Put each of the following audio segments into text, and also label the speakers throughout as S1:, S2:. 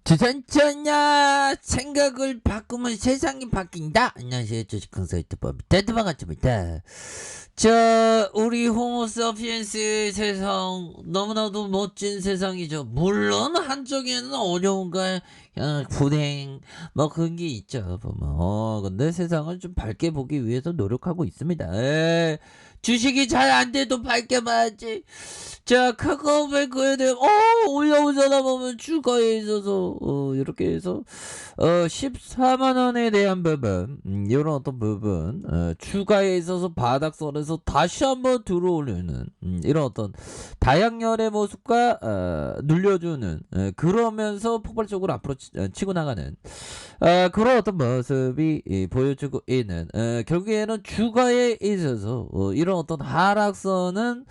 S1: 주선천야 생각을 바꾸면 세상이 바뀐다. 안녕하세요, 주식강 사이트법 대드방아입니다. 우리 호모사피엔스의 세상 너무나도 멋진 세상이죠. 물론 한쪽에는 어려움과 불행 뭐 그런 게 있죠. 보면 근데 세상을 좀 밝게 보기 위해서 노력하고 있습니다. 주식이 잘 안 돼도 밝게 봐야지. 카카오뱅크에 대해 올라오잖아. 보면 주가에 있어서 이렇게 해서 14만원에 대한 부분, 이런 어떤 부분, 주가에 있어서 바닥선에서 다시 한번 들어오려는 이런 어떤 다양열의 모습과 눌려주는, 그러면서 폭발적으로 앞으로 치고 나가는 그런 어떤 모습이 보여주고 있는, 결국에는 주가에 있어서 이런 어떤 하락선은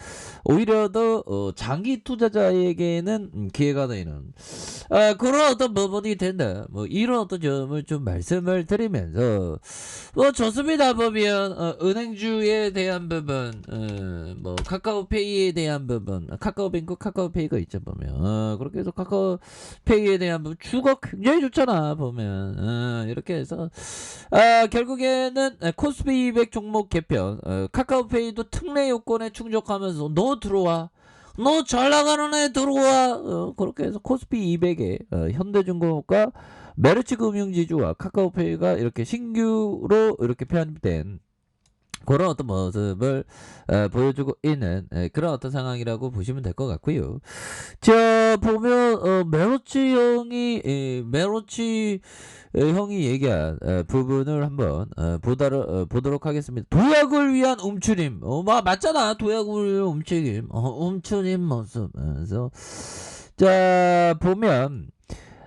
S1: 오히려 더 장기 투자자에게는 기회가 되는 그런 어떤 부분이 된다. 뭐 이런 어떤 점을 좀 말씀을 드리면서 좋습니다. 보면 은행주에 대한 부분, 뭐 카카오페이에 대한 부분, 카카오뱅크 카카오페이가 있죠. 보면 그렇게 해서 카카오페이에 대한 부분 주가 굉장히 좋잖아. 보면 이렇게 해서 결국에는 코스피 200 종목 개편, 카카오페이도 특례 요건에 충족하면서 너 들어와, 너 잘 나가는 애 들어와. 그렇게 해서 코스피 200에 현대중공업과 메르츠금융지주와 카카오페이가 이렇게 신규로 이렇게 편입된 그런 어떤 모습을 보여주고 있는 그런 어떤 상황이라고 보시면 될 것 같고요. 보면 메로치 형이 얘기한 부분을 한번 보도록 하겠습니다. 도약을 위한 움츠림. 맞잖아. 도약을 위한 움츠림. 움츠림 모습. 그래서 보면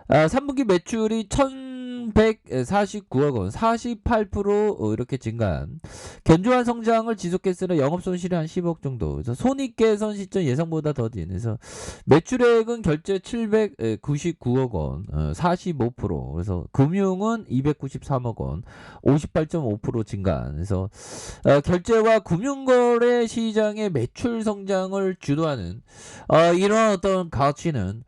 S1: 3분기 매출이 1149억 원, 48% 이렇게 증가한 견조한 성장을 지속했으나 영업손실이 한 10억 정도. 그래서 손익개선 시점 예상보다 더딘. 그래서 매출액은 결제 799억 원, 45%. 그래서 금융은 293억 원, 58.5% 증가한. 그래서 결제와 금융거래 시장의 매출 성장을 주도하는 이런 어떤 가치는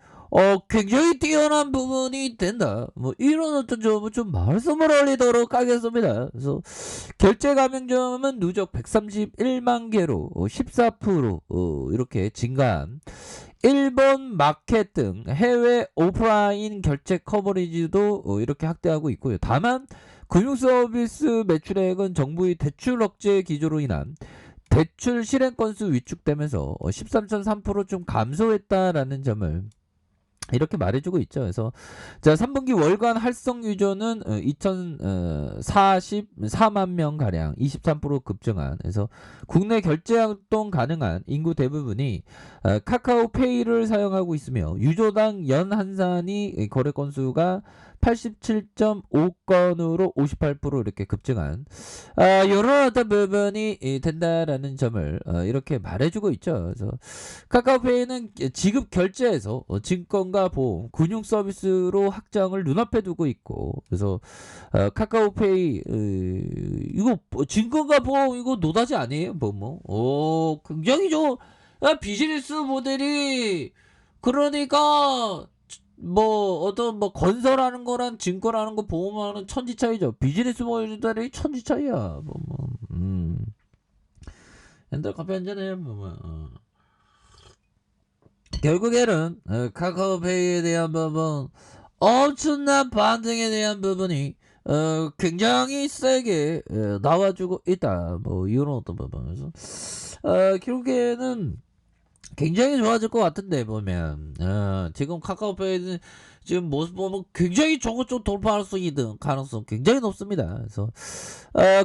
S1: 굉장히 뛰어난 부분이 된다. 뭐 이런 어떤 점을 좀 말씀을 올리도록 하겠습니다. 그래서 결제 가맹점은 누적 131만 개로 14% 이렇게 증가한. 일본 마켓 등 해외 오프라인 결제 커버리지도 이렇게 확대하고 있고요. 다만 금융서비스 매출액은 정부의 대출 억제 기조로 인한 대출 실행 건수 위축되면서 13.3% 좀 감소했다라는 점을 이렇게 말해주고 있죠. 그래서 3분기 월간 활성 유저는 2044만 명 가량 23% 급증한. 그래서 국내 결제 활동 가능한 인구 대부분이 카카오페이를 사용하고 있으며 유저당 연 환산이 거래 건수가 87.5건으로 58% 이렇게 급증한 이런 어떤 부분이 된다라는 점을 이렇게 말해주고 있죠. 그래서 카카오페이는 지급 결제에서 증권과 보험, 금융 서비스로 확장을 눈앞에 두고 있고, 그래서 카카오페이 이거 증권과 보험 이거 노다지 아니에요? 굉장히 좋은 비즈니스 모델이. 그러니까 어떤 건설하는 거랑 증권하는 거 보험하는 천지 차이죠. 비즈니스 모델이 천지 차이야. 옛날 커피 한잔해. 결국에는 카카오페이에 대한 부분, 엄청난 반등에 대한 부분이 굉장히 세게 나와주고 있다. 뭐 이런 어떤 부분에서 결국에는 굉장히 좋아질 것 같은데. 보면 지금 카카오페이는 지금 모습 보면 굉장히 저것 돌파할 수 있는 가능성 굉장히 높습니다. 그래서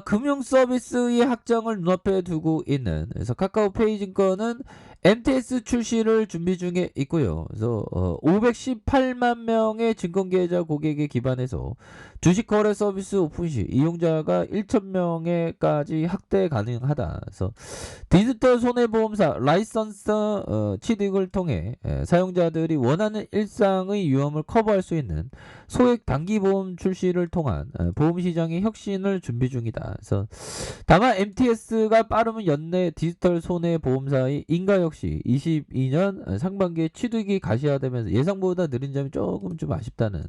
S1: 금융 서비스의 확장을 눈앞에 두고 있는. 그래서 카카오페이 증권은 MTS 출시를 준비 중에 있고요. 그래서 518만 명의 증권 계좌 고객에 기반해서 주식 거래 서비스 오픈 시 이용자가 1,000명에까지 확대 가능하다. 그래서 디지털 손해보험사 라이선스 취득을 통해 사용자들이 원하는 일상의 위험을 커버할 수 있는 소액 단기보험 출시를 통한 보험 시장의 혁신을 준비 중이다. 그래서 다만 MTS가 빠르면 연내 디지털 손해보험사의 인가혁신 역시 22년 상반기에 취득이 가시화되면서 예상보다 느린 점이 조금 좀 아쉽다는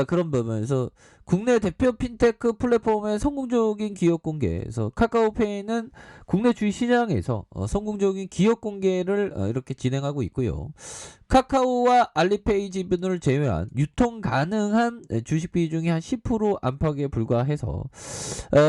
S1: 그런 부분에서 국내 대표 핀테크 플랫폼의 성공적인 기업 공개에서 카카오페이는 국내 주식 시장에서 성공적인 기업 공개를 이렇게 진행하고 있고요. 카카오와 알리페이 지분을 제외한 유통 가능한 주식 비중이 한 10% 안팎에 불과해서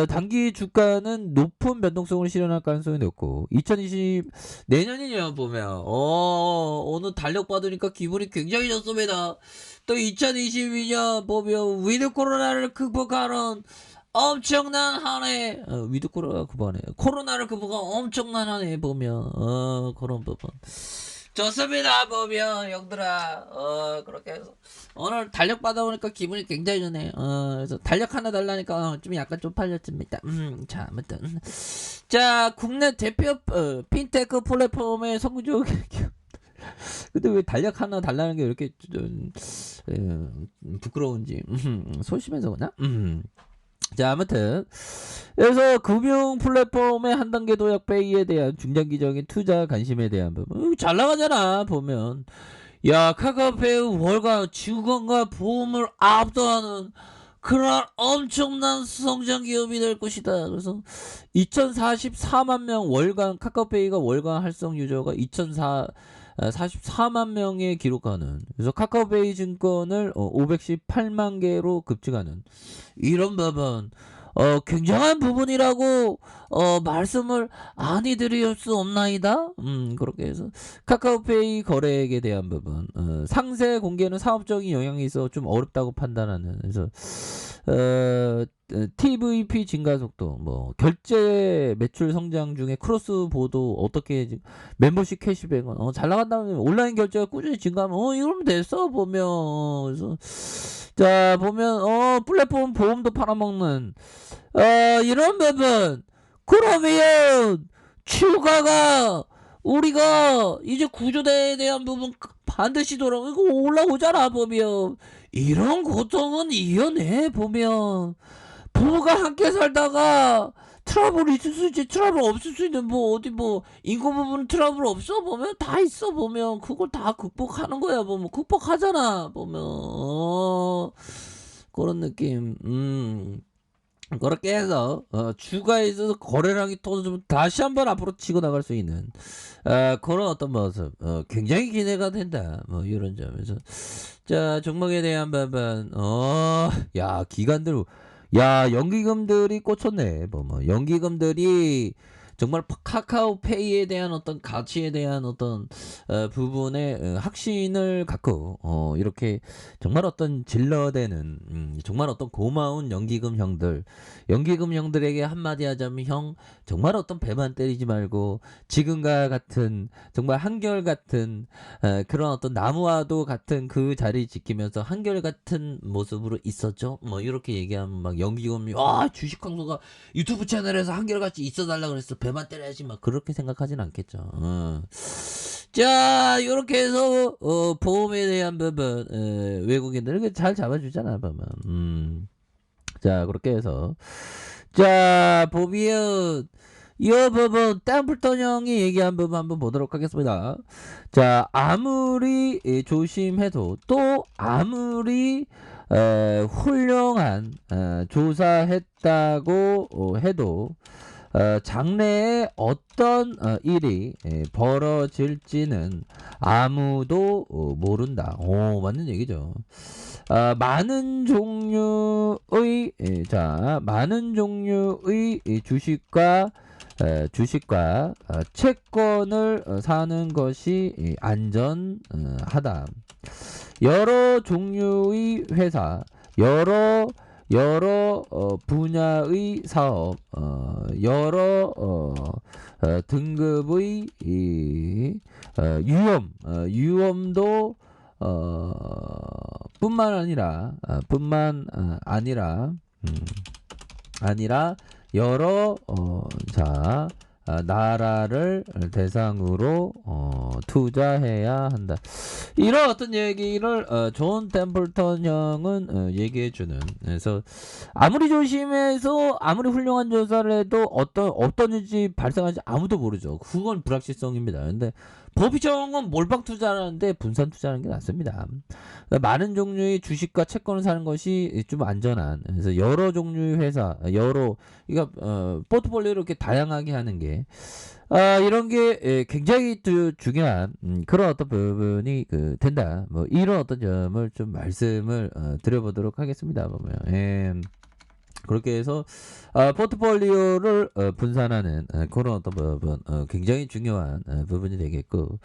S1: 단기 주가는 높은 변동성을 실현할 가능성이 높고 2020 내년이냐 보면 오늘 달력 받으니까 기분이 굉장히 좋습니다. 또 2022년 보면 위드 코로나를 극복하는 엄청난 한 해, 위드 코로나 그만해. 코로나를 극복한 엄청난 한 해 보면 그런 부분 좋습니다. 보면 형들아 그렇게 해서 오늘 달력 받아오니까 기분이 굉장히 좋네. 그래서 달력 하나 달라니까 좀 약간 좀 팔렸습니다. 자 아무튼 자 국내 대표 핀테크 플랫폼의 성공적인 근데 왜 달력 하나 달라는 게 이렇게 좀 부끄러운지 소심해서 그러나? 자 아무튼 그래서 금융 플랫폼의 한 단계 도약 페이에 대한 중장기적인 투자 관심에 대한 부분 잘 나가잖아 보면 야 카카오페이 월간 증권과 보험을 압도하는 그런 엄청난 성장 기업이 될 것이다. 그래서 2044만 명 월간 카카오페이가 월간 활성 유저가 44만 명에 기록하는 그래서 카카오페이 증권을 518만 개로 급증하는 이런 부분 굉장한 부분이라고 말씀을 아니 드릴 수 없나이다. 그렇게 해서 카카오페이 거래액에 대한 부분 상세 공개는 사업적인 영향이 있어 좀 어렵다고 판단하는 그래서 TVP 증가 속도 뭐 결제 매출 성장 중에 크로스 보도 어떻게 멤버십 캐시백은 잘 나간다면 온라인 결제가 꾸준히 증가하면 이러면 됐어 보면 그래서 자 보면 플랫폼 보험도 팔아먹는 이런 부분 그러면 추가가 우리가 이제 구조대에 대한 부분 반드시 이거 올라오잖아 보면 이런 고통은 이겨내 보면 부부가 함께 살다가 트러블 있을 수 있지 트러블 없을 수 있는 뭐 어디 뭐 인구 부분 트러블 없어 보면 다 있어 보면 그걸 다 극복하는 거야 보면 극복하잖아 보면 그런 느낌 그렇게 해서 주가에 있어서 거래량이 터지면 다시 한번 앞으로 치고 나갈 수 있는 그런 어떤 모습 굉장히 기대가 된다 뭐 이런 점에서 자 종목에 대한 부분 야 기관들 야 연기금들이 꽂혔네 뭐 연기금들이 정말 카카오페이에 대한 어떤 가치에 대한 어떤 부분에 확신을 갖고 이렇게 정말 어떤 질러대는 정말 어떤 고마운 연기금 형들에게 한마디 하자면 형 정말 어떤 배만 때리지 말고 지금과 같은 정말 한결같은 그런 어떤 나무와도 같은 그 자리 지키면서 한결같은 모습으로 있었죠. 뭐 이렇게 얘기하면 막 연기금이 주식 광고가 유튜브 채널에서 한결같이 있어달라 그랬어. 배만 때려야지 막 그렇게 생각하진 않겠죠. 자 요렇게 해서 보험에 대한 부분 외국인들 잘 잡아주잖아 보면 자 그렇게 해서 자 보면 이 부분 땅불턴 형이 얘기한 부분 한번 보도록 하겠습니다. 자 아무리 조심해도 또 아무리 훌륭한 조사했다고 해도 장래에 어떤 일이 벌어질지는 아무도 모른다. 맞는 얘기죠. 많은 종류의 주식과 채권을 사는 것이 안전하다. 여러 종류의 회사, 여러 분야의 사업, 여러 등급의 위험도 뿐만 아니라 여러 나라를 대상으로 투자해야 한다. 이런 어떤 얘기를 존 템플턴 형은 얘기해주는. 그래서 아무리 조심해서 아무리 훌륭한 조사를 해도 어떤 일이 발생할지 아무도 모르죠. 그건 불확실성입니다. 근데 법정은 몰빵 투자하는데 분산 투자하는 게 낫습니다. 그러니까 많은 종류의 주식과 채권을 사는 것이 좀 안전한. 그래서 여러 종류의 회사, 그러니까 포트폴리오를 이렇게 다양하게 하는 게 이런 게 굉장히 중요한 그런 어떤 부분이 된다. 뭐 이런 어떤 점을 좀 말씀을 드려보도록 하겠습니다. 보면 그렇게 해서 포트폴리오를 분산하는 그런 어떤 부분 굉장히 중요한 부분이 되겠고,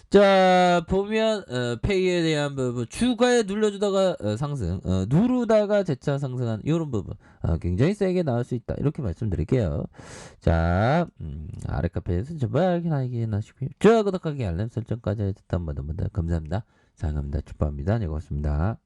S1: 자 보면 페이에 대한 부분, 주가에 눌려주다가 상승, 누르다가 재차 상승한 이런 부분 굉장히 세게 나올 수 있다, 이렇게 말씀드릴게요. 자 아래 카페에서 정말 확인하시고요. 좋아요, 구독하기, 알람 설정까지 해주셨던 분들 감사합니다. 사랑합니다. 축복합니다. 네, 고맙습니다.